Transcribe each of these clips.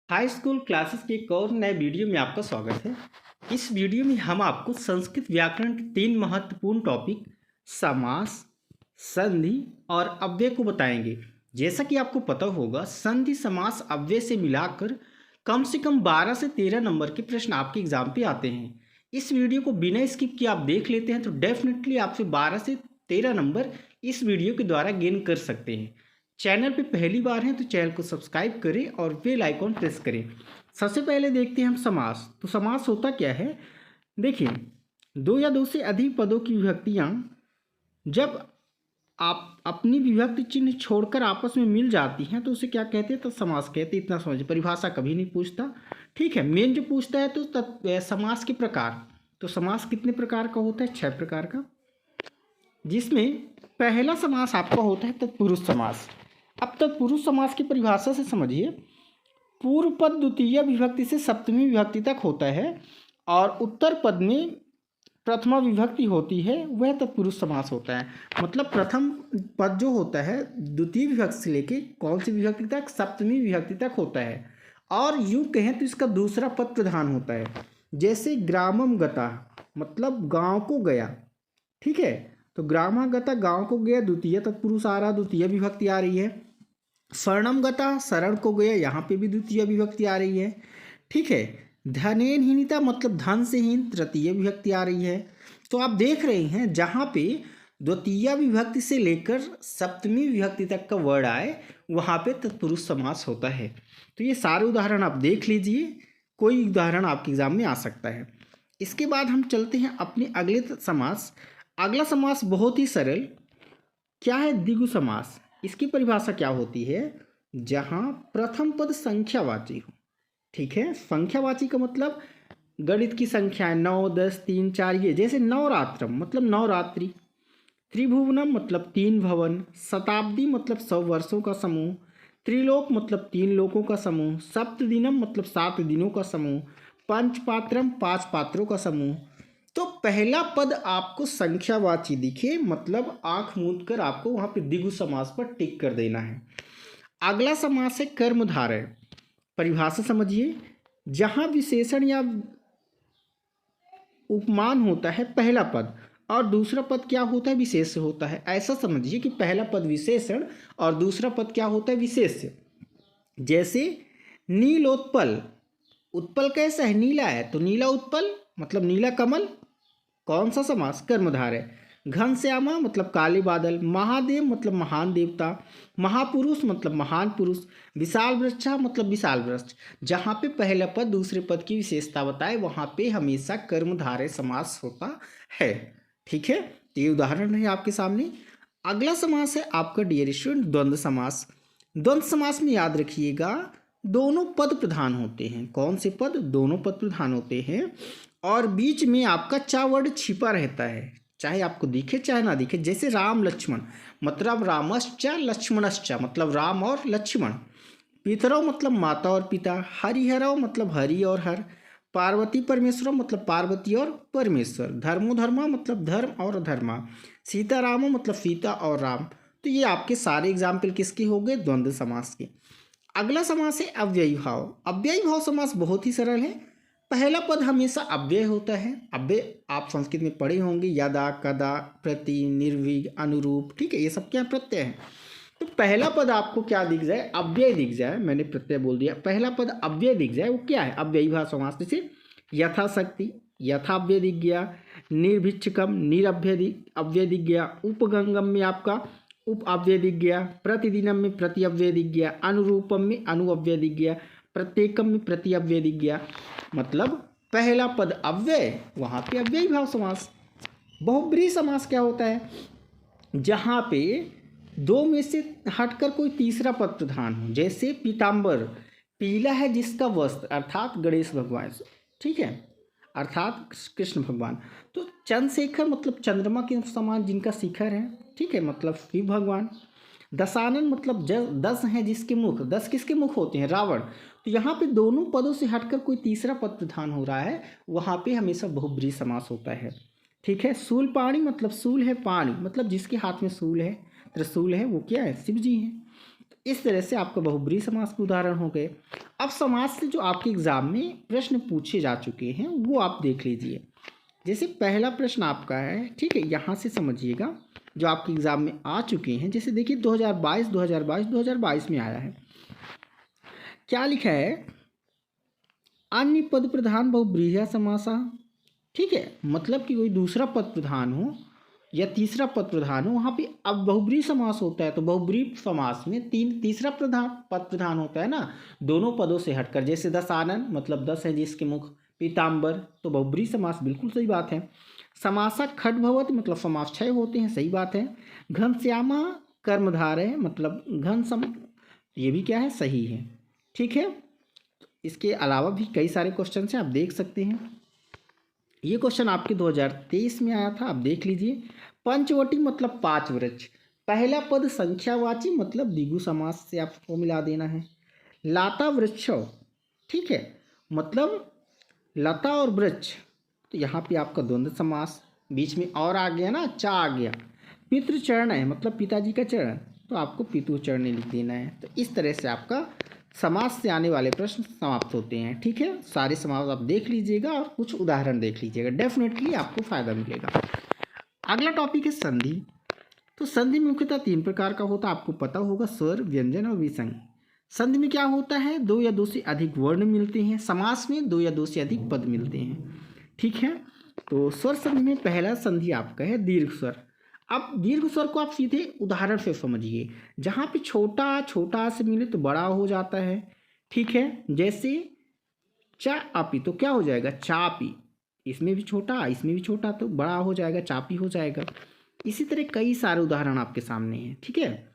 High school classes के एक और नए वीडियो में आपका स्वागत है। इस वीडियो में हम आपको संस्कृत व्याकरण के 3 महत्वपूर्ण टॉपिक समास, संधि और अव्यय को बताएंगे। जैसा कि आपको पता होगा, संधि, समास, अव्यय से मिलाकर कम से कम 12 से 13 नंबर के प्रश्न आपके एग्जाम पे आते हैं। इस वीडियो को बिना स्किप किए आप देख लेते हैं तो डेफिनेटली आपसे 12 से 13 नंबर इस वीडियो के द्वारा गेन कर सकते हैं। चैनल पे पहली बार हैं तो चैनल को सब्सक्राइब करें और बेल आइकॉन प्रेस करें। सबसे पहले देखते हैं हम समास। तो समास होता क्या है? देखिए, दो या दो से अधिक पदों की विभक्तियाँ जब आप अपनी विभक्ति चिन्ह छोड़कर आपस में मिल जाती हैं तो उसे क्या कहते हैं? तो समास कहते हैं। इतना समझ, परिभाषा कभी नहीं पूछता, ठीक है। मेन जो पूछता है तो समास के प्रकार। तो समास कितने प्रकार का होता है? 6 प्रकार का, जिसमें पहला समास आपका होता है तत्पुरुष समास। अब तत्पुरुष समास की परिभाषा से समझिए, पूर्व पद द्वितीय विभक्ति से सप्तमी विभक्ति तक होता है और उत्तर पद में प्रथमा विभक्ति होती है, वह तत्पुरुष समास होता है। मतलब प्रथम पद जो होता है द्वितीय विभक्ति से लेके कौन सी विभक्ति तक? सप्तमी विभक्ति तक होता है। और यूँ कहें तो इसका दूसरा पद प्रधान होता है। जैसे ग्रामम गता मतलब गांव को गया, ठीक है। तो ग्रामागता गांव को गया, द्वितीय तत्पुरुष आ रहा, द्वितीय विभक्ति आ रही है। शरणम गता शरण को गया, यहाँ पे भी द्वितीय विभक्ति आ रही है, ठीक है। धनेन हीनिता मतलब धन से हीन, तृतीय विभक्ति आ रही है। तो आप देख रहे हैं जहाँ पे द्वितीय विभक्ति से लेकर सप्तमी विभक्ति तक का वर्ड आए वहाँ पे तत्पुरुष समास होता है। तो ये सारे उदाहरण आप देख लीजिए, कोई उदाहरण आपके एग्जाम में आ सकता है। इसके बाद हम चलते हैं अपने अगले समास। अगला समास बहुत ही सरल, क्या है? द्विगु समास। इसकी परिभाषा क्या होती है? जहाँ प्रथम पद संख्यावाची हो, ठीक है। संख्यावाची का मतलब गणित की संख्या है 9, 10, 3, 4 ये। जैसे नवरात्रम मतलब नवरात्रि, त्रिभुवनम मतलब 3 भवन, शताब्दी मतलब 100 वर्षों का समूह, त्रिलोक मतलब 3 लोकों का समूह, सप्तदिनम मतलब 7 दिनों का समूह, पंचपात्रम 5 पात्रों का समूह। तो पहला पद आपको संख्यावाची दिखे मतलब आंख मूंद कर आपको वहां पे द्विगु समास पर टिक कर देना है। अगला समास है कर्मधारय। परिभाषा समझिए, जहां विशेषण या उपमान होता है पहला पद और दूसरा पद क्या होता है? विशेष्य होता है। ऐसा समझिए कि पहला पद विशेषण और दूसरा पद क्या होता है? विशेष्य। जैसे नीलोत्पल, उत्पल कैसा है? नीला है, तो नीला उत्पल मतलब नीला कमल। कौन सा समास? कर्मधारय। घनश्यामा मतलब काले बादल, महादेव मतलब महान देवता, महापुरुष मतलब महान पुरुष, विशाल वृक्षा मतलब विशाल वृक्ष। जहाँ पे पहला पद दूसरे पद की विशेषता बताए वहाँ पे हमेशा कर्मधारय समास होता है, ठीक है। तो ये उदाहरण है आपके सामने। अगला समास है आपका डियर स्टूडेंट द्वंद्व समास। द्वंद्व समास में याद रखिएगा दोनों पद प्रधान होते हैं। कौन से पद? दोनों पद प्रधान होते हैं और बीच में आपका चा वर्ड छिपा रहता है, चाहे आपको दिखे चाहे ना दिखे। जैसे राम लक्ष्मण मतलब रामश्च लक्ष्मणश्च मतलब राम और लक्ष्मण, पितरौ मतलब माता और पिता, हरिहरौ मतलब हरि और हर, पार्वती परमेश्वर मतलब पार्वती और परमेश्वर, धर्मो धर्मा मतलब धर्म और धर्मा, सीतारामो मतलब सीता और राम। तो ये आपके सारे एग्जाम्पल किसके हो गए? द्वंद्व समास के। अगला समास है अव्ययी भाव। अव्ययी भाव समास बहुत ही सरल है। पहला पद हमेशा अव्यय होता है। अव्यय आप संस्कृत में पढ़े होंगे, यदा, कदा, प्रति, निर्विघ्न, अनुरूप, ठीक है। ये सब क्या प्रत्यय हैं। तो पहला पद आपको क्या दिख जाए? अव्यय दिख जाए। मैंने प्रत्यय बोल दिया, पहला पद अव्यय दिख जाए, वो क्या है? अव्ययी भाव समास। जैसे यथाशक्ति, यथाव्यय दिख गया, निर्भिक्षकम निरभ्य अव्यय दिख गया, उपगंगम में आपका उप अव्यय दिख गया, प्रतिदिनम में प्रति अव्यय दिख गया, अनुरूपम में अनुअव्यय दिख गया, प्रत्येकम में प्रति अव्यय दिख गया। मतलब पहला पद अव्यय, वहाँ पे अव्ययी भाव समास। बहुब्रीहि समास क्या होता है? जहाँ पे दो में से हटकर कोई तीसरा पद प्रधान हो। जैसे पीताम्बर, पीला है जिसका वस्त्र, अर्थात गणेश भगवान, ठीक है, अर्थात कृष्ण भगवान। तो चंद्रशेखर मतलब चंद्रमा के समान जिनका शिखर है, ठीक है, मतलब शिव भगवान। दशानन मतलब 10 हैं जिसके मुख, 10 किसके मुख होते हैं? रावण। तो यहाँ पे दोनों पदों से हटकर कोई तीसरा पद प्रधान हो रहा है, वहाँ पे हमेशा बहुब्रीहि समास होता है, ठीक है। शूलपाणि मतलब शूल है, पाणि मतलब जिसके हाथ में शूल है, त्रिशूल है, वो क्या है? शिव जी हैं। इस तरह से आपका बहुब्रीहि समास के उदाहरण हो गए। अब समास से जो आपके एग्जाम में प्रश्न पूछे जा चुके हैं वो आप देख लीजिए। जैसे पहला प्रश्न आपका है, ठीक है, यहाँ से समझिएगा जो आपके एग्जाम में आ चुके हैं। जैसे देखिए 2022 में आया है, क्या लिखा है, अन्य पद प्रधान बहुब्रीहि समासा। ठीक है, मतलब कि कोई दूसरा पद प्रधान हो या तीसरा पद प्रधान हो, वहाँ पे अब बहुब्रीहि समास होता है। तो बहुब्रीहि समास में तीसरा पद प्रधान होता है ना, दोनों पदों से हटकर। जैसे दशानन मतलब 10 है जिसके मुख, पीताम्बर, तो बहुब्रीहि समास बिल्कुल सही बात है। समासा खट भवत मतलब समास 6 होते हैं, सही बात है। घनश्यामा कर्मधार है मतलब घन सम, ये भी क्या है, सही है। ठीक है, इसके अलावा भी कई सारे क्वेश्चन हैं, आप देख सकते हैं। ये क्वेश्चन आपके 2023 में आया था, आप देख लीजिए। पंचवटी मतलब 5 वृक्ष, पहला पद संख्यावाची मतलब द्विगु समास से आपको मिला देना है। लाता वृक्ष, ठीक है, मतलब लता और वृक्ष, तो यहाँ पे आपका द्वंद्व समास, बीच में और आ गया ना, चा आ गया। पितृचरण है मतलब पिताजी का चरण, तो आपको पितृचरण लिख देना है। तो इस तरह से आपका समास से आने वाले प्रश्न समाप्त होते हैं। ठीक है, सारे समास आप देख लीजिएगा और कुछ उदाहरण देख लीजिएगा, डेफिनेटली आपको फायदा मिलेगा। अगला टॉपिक है संधि। तो संधि मुख्यतः 3 प्रकार का होता है, आपको पता होगा, स्वर, व्यंजन और विसर्ग। संधि में क्या होता है, 2 या 2 से अधिक वर्ण मिलते हैं। समास में 2 या 2 से अधिक पद मिलते हैं। ठीक है, तो स्वर संधि में पहला संधि आपका है दीर्घ स्वर। अब दीर्घ स्वर को आप सीधे उदाहरण से समझिए, जहाँ पे छोटा छोटा से मिले तो बड़ा हो जाता है। ठीक है, जैसे चा आपी, तो क्या हो जाएगा, चापी, इसमें भी छोटा इसमें भी छोटा, तो बड़ा हो जाएगा, चापी हो जाएगा। इसी तरह कई सारे उदाहरण आपके सामने हैं। ठीक है,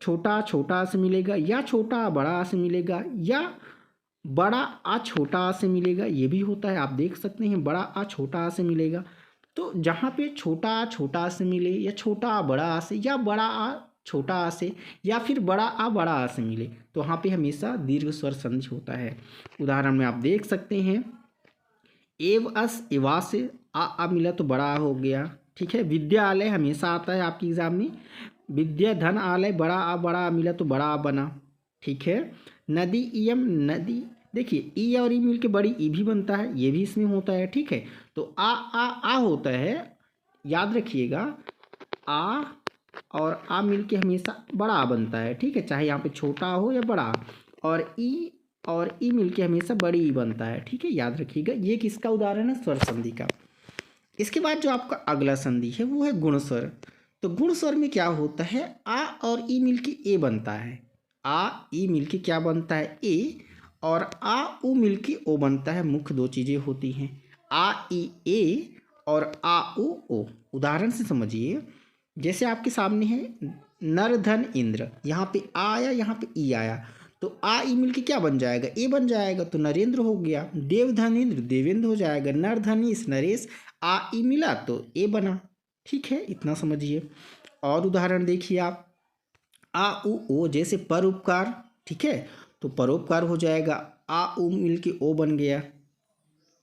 छोटा छोटा से मिलेगा, या छोटा बड़ा से मिलेगा, या बड़ा आ छोटा से मिलेगा, ये भी होता है, आप देख सकते हैं, बड़ा आ छोटा से मिलेगा। तो जहाँ पे छोटा छोटा से मिले, या छोटा आ बड़ा आ से, या बड़ा आ छोटा आ से, या फिर बड़ा आ बड़ा आ से मिले, तो वहाँ पे हमेशा दीर्घ स्वर संधि होता है। उदाहरण में आप देख सकते हैं, एव अस एवा से आ मिला तो बड़ा आ हो गया। ठीक है, विद्यालय हमेशा आता है आपके एग्जाम में, विद्या धन आलय, बड़ा आ मिला तो बड़ा आ बना। ठीक है, नदी इयम नदी, देखिए ई और ई मिल के बड़ी ई भी बनता है, ये भी इसमें होता है। ठीक है, तो आ होता है, याद रखिएगा, आ और आ मिल के हमेशा बड़ा आ बनता है। ठीक है, चाहे यहाँ पे छोटा हो या बड़ा, और ई मिल के हमेशा बड़ी ई बनता है। ठीक है, याद रखिएगा, ये किसका उदाहरण है, स्वर संधि का। इसके बाद जो आपका अगला संधि है वो है गुण स्वर। तो गुण स्वर में क्या होता है, आ और ई मिल के ए बनता है, आ ई मिल के क्या बनता है, ए, और आ उ मिल के ओ बनता है। मुख्य 2 चीज़ें होती हैं, आ ई ए और आ उ ओ। उदाहरण से समझिए, जैसे आपके सामने है नर धन इंद्र, यहाँ पे आ आया, यहाँ पे ई आया, तो आ ई मिल के क्या बन जाएगा, ए बन जाएगा, तो नरेंद्र हो गया। देव धन इंद्र, देवेंद्र हो जाएगा। नर धनीश, नरेश, आ ई मिला तो ए बना। ठीक है, इतना समझिए। और उदाहरण देखिए आप, आ उ ओ, जैसे परोपकार। ठीक है, तो परोपकार हो जाएगा, आ उ मिल के ओ बन गया,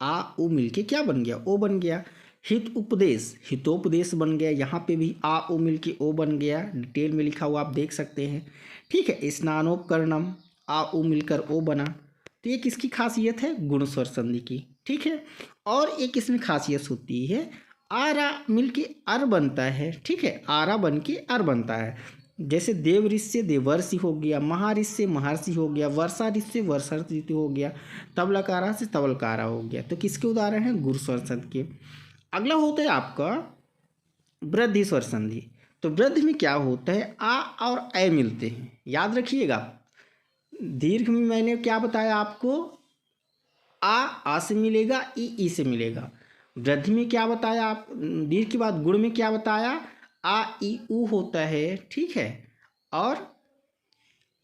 आ उ मिल के क्या बन गया, ओ बन गया। हित उपदेश, हितोपदेश बन गया, यहाँ पे भी आ उ मिल के ओ बन गया, डिटेल में लिखा हुआ आप देख सकते हैं। ठीक है, स्नानोपकरणम, आ उ मिलकर ओ बना। तो ये किसकी खासियत है, गुण स्वर संधि की। ठीक है, और एक इसमें खासियत होती है, आरा मिल के अर बनता है। ठीक है, आरा बन के अर बनता है। जैसे देव ऋषि से देवर्षि हो गया, महाऋषि से महर्षि हो गया, वर्षा ऋषि से वर्षा ऋतु हो गया, तबलकारा से तबलकारा हो गया। तो किसके उदाहरण हैं, गुण स्वर संधि के। अगला होता है आपका वृद्धि स्वर संधि। तो वृद्धि में क्या होता है, आ और ए मिलते हैं, याद रखिएगा। दीर्घ में मैंने क्या बताया आपको, आ से मिलेगा, ई से मिलेगा। वृद्धि में क्या बताया आप, दीर्घ के बाद गुण में क्या बताया, आ ई उ होता है। ठीक है, और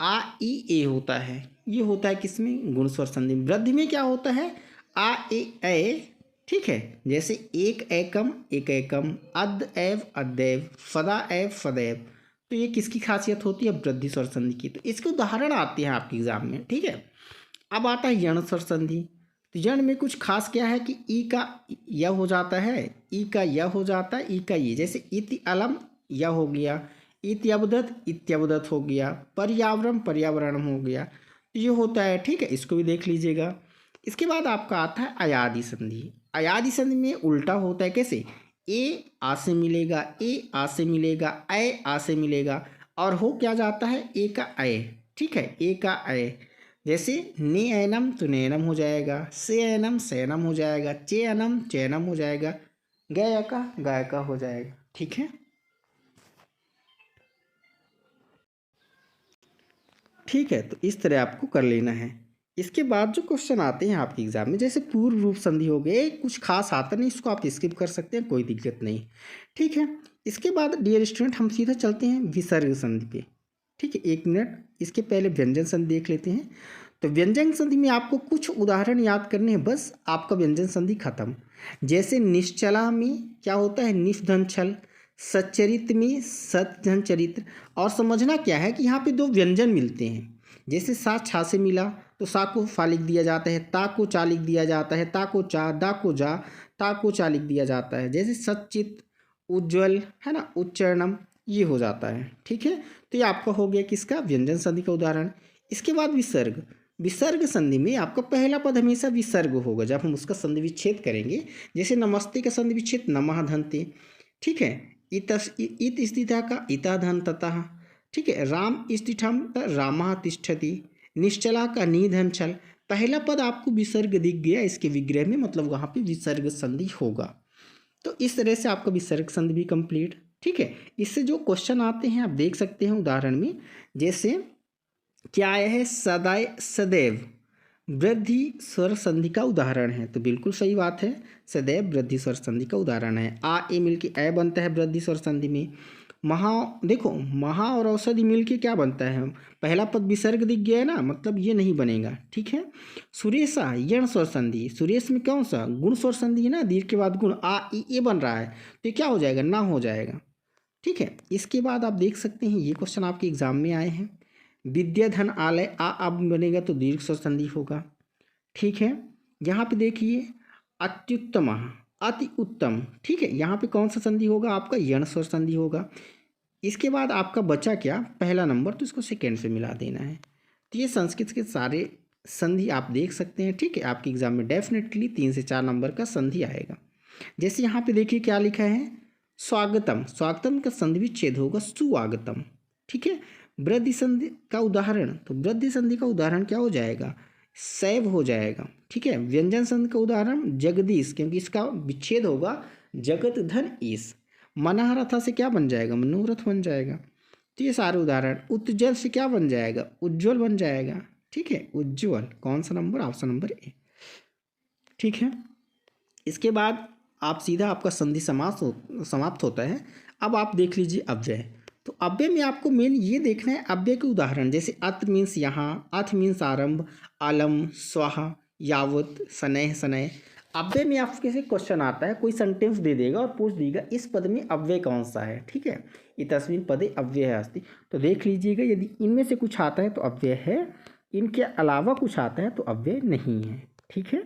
आ ई ए होता है, ये होता है किसमें, गुण स्वर संधि। वृद्धि में क्या होता है, आ ए। ठीक है, जैसे एक एकम, अद एव अदैव, फदा एव फदैव। तो ये किसकी खासियत होती है, वृद्धि स्वर संधि की। तो इसके उदाहरण आते हैं आपके एग्जाम में। ठीक है, अब आता है यण स्वर संधि। तो यण में कुछ खास क्या है कि ई का य हो जाता है, ई का य हो जाता है, ई का ये, जैसे इति अलम य हो गया, इत्यवदत इत्यवदत हो गया, पर्यावरण पर्यावरण हो गया, ये होता है। ठीक है, इसको भी देख लीजिएगा। इसके बाद आपका आता है अयादि संधि। अयादि संधि में उल्टा होता है, कैसे? ए आ से मिलेगा, ए आ से मिलेगा, ए आ से मिलेगा, और हो क्या जाता है? ए का ए। ठीक है, ए का ए। जैसे ने एनम तो नैनम हो जाएगा, से एनम सैनम हो जाएगा, चे एनम चैनम हो जाएगा, गाय का हो जाएगा। ठीक है, ठीक है, तो इस तरह आपको कर लेना है। इसके बाद जो क्वेश्चन आते हैं आपके एग्जाम में, जैसे पूर्व रूप संधि हो गए, कुछ खास आता नहीं, इसको आप स्किप कर सकते हैं, कोई दिक्कत नहीं। ठीक है, इसके बाद डियर स्टूडेंट हम सीधा चलते हैं विसर्ग संधि पे। ठीक है, 1 मिनट, इसके पहले व्यंजन संधि देख लेते हैं। तो व्यंजन संधि में आपको कुछ उदाहरण याद करने हैं, बस आपका व्यंजन संधि खत्म। जैसे निश्चला में क्या होता है? निफ धन छल। सच्चरित्र में सत धन चरित्र। और समझना क्या है कि यहाँ पे 2 व्यंजन मिलते हैं। जैसे सा छा से मिला तो सा को फा लिख दिया जाता है, ता को चा लिख दिया जाता है, ता को चा, दा को जा, ता को चा लिख दिया जाता है। जैसे सच्चित, उज्ज्वल, है ना, उच्चरणम, ये हो जाता है। ठीक है, तो ये आपका हो गया किसका? व्यंजन संधि का उदाहरण। इसके बाद विसर्ग। विसर्ग संधि में आपका पहला पद हमेशा विसर्ग होगा जब हम उसका संधि विच्छेद करेंगे। जैसे नमस्ते का संधि विच्छेद नमः धन्ते। ठीक है, इत स्थिता का इता धन ततः। ठीक है, राम स्थिठम रामः तिष्ठति। निश्चला का निधन छल। पहला पद आपको विसर्ग दिख गया, इसके विग्रह में, मतलब वहाँ पे विसर्ग संधि होगा। तो इस तरह से आपका विसर्ग संधि भी कंप्लीट। ठीक है, इससे जो क्वेश्चन आते हैं आप देख सकते हैं उदाहरण में। जैसे क्या आया है? सदाय सदैव वृद्धि स्वर संधि का उदाहरण है, तो बिल्कुल सही बात है, सदैव वृद्धि स्वर संधि का उदाहरण है। आ ए मिलके ए बनता है वृद्धि स्वर संधि में। महा, देखो महा और औषधि मिलके क्या बनता है? पहला पद विसर्ग दिख गया है ना, मतलब ये नहीं बनेगा। ठीक है, सुरेशा यण स्वर संधि। सुरेश में कौन सा? गुण स्वर संधि है ना, दीर्घ के बाद गुण, आ ई ए बन रहा है, तो ये क्या हो जाएगा? ना हो जाएगा। ठीक है, इसके बाद आप देख सकते हैं ये क्वेश्चन आपके एग्जाम में आए हैं। विद्याधन आलय, आ अब बनेगा तो दीर्घ स्वर संधि होगा। ठीक है, यहाँ पे देखिए अत्युत्तम, अति उत्तम। ठीक है, यहाँ पे कौन सा संधि होगा? आपका यण स्वर संधि होगा। इसके बाद आपका बचा क्या? पहला नंबर, तो इसको सेकेंड से मिला देना है। तो ये संस्कृत के सारे संधि आप देख सकते हैं। ठीक है, आपके एग्जाम में डेफिनेटली 3 से 4 नंबर का संधि आएगा। जैसे यहाँ पे देखिए क्या लिखा है? स्वागतम। स्वागतम का संधि विच्छेद होगा सुवागतम। ठीक है, वृद्धि संधि का उदाहरण, तो वृद्धि संधि का उदाहरण क्या हो जाएगा? सैव हो जाएगा। ठीक है, व्यंजन संधि का उदाहरण जगदीश, क्योंकि इसका विच्छेद होगा जगत धन ईश। मनहरथा से क्या बन जाएगा? मनोरथ बन जाएगा। तो ये सारे उदाहरण। उज्ज्वल से क्या बन जाएगा? उज्ज्वल बन जाएगा। ठीक है, उज्ज्वल कौन सा नंबर? Option number A. ठीक है, इसके बाद आप सीधा आपका संधि समाप्त होता है। अब आप देख लीजिए अव्यय। तो अव्यय में आपको मेन ये देखना है अव्यय के उदाहरण। जैसे अत मीन्स यहाँ, अथ मीन्स आरंभ, अलम, स्वाहा, यावत, स्नेह, सनय। अव्यय में आपके से क्वेश्चन आता है, कोई सेंटेंस दे देगा और पूछ देगा इस पद में अव्यय कौन सा है। ठीक है, इतस्मिन् पदे अव्यय है अस्ति। तो देख लीजिएगा, यदि इनमें से कुछ आता है तो अव्यय है, इनके अलावा कुछ आता है तो अव्यय नहीं है। ठीक है,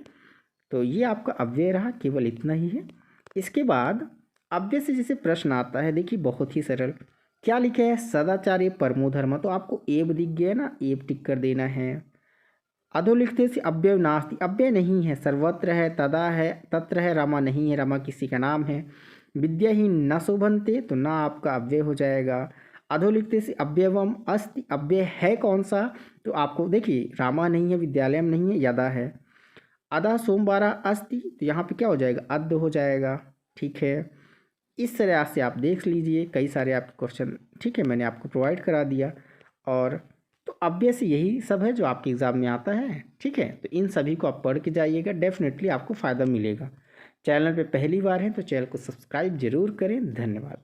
तो ये आपका अव्यय रहा, केवल इतना ही है। इसके बाद अव्यय से जैसे प्रश्न आता है, देखिए बहुत ही सरल। क्या लिखा है? सदाचार्य परमो धर्म, तो आपको एब दिख गया ना, एब टिक कर देना है। अधो लिखते से अव्यय नास्ति, अव्यय नहीं है। सर्वत्र है, तदा है, तत्र है, रमा नहीं है, रमा किसी का नाम है। विद्या ही न शोभन्ते, तो ना आपका अव्यय हो जाएगा। अधो लिखते से अव्ययम अस्ति, अव्यय है कौन सा? तो आपको देखिए रामा नहीं है, विद्यालयम नहीं है, यदा है। अदा सोमवारा अस्ति, तो यहाँ पे क्या हो जाएगा? अद्य हो जाएगा। ठीक है, इस तरह से आप देख लीजिए, कई सारे आपके क्वेश्चन, ठीक है, मैंने आपको प्रोवाइड करा दिया। और तो ऑब्वियस यही सब है जो आपके एग्ज़ाम में आता है। ठीक है, तो इन सभी को आप पढ़ के जाइएगा, डेफिनेटली आपको फ़ायदा मिलेगा। चैनल पे पहली बार है तो चैनल को सब्सक्राइब जरूर करें। धन्यवाद।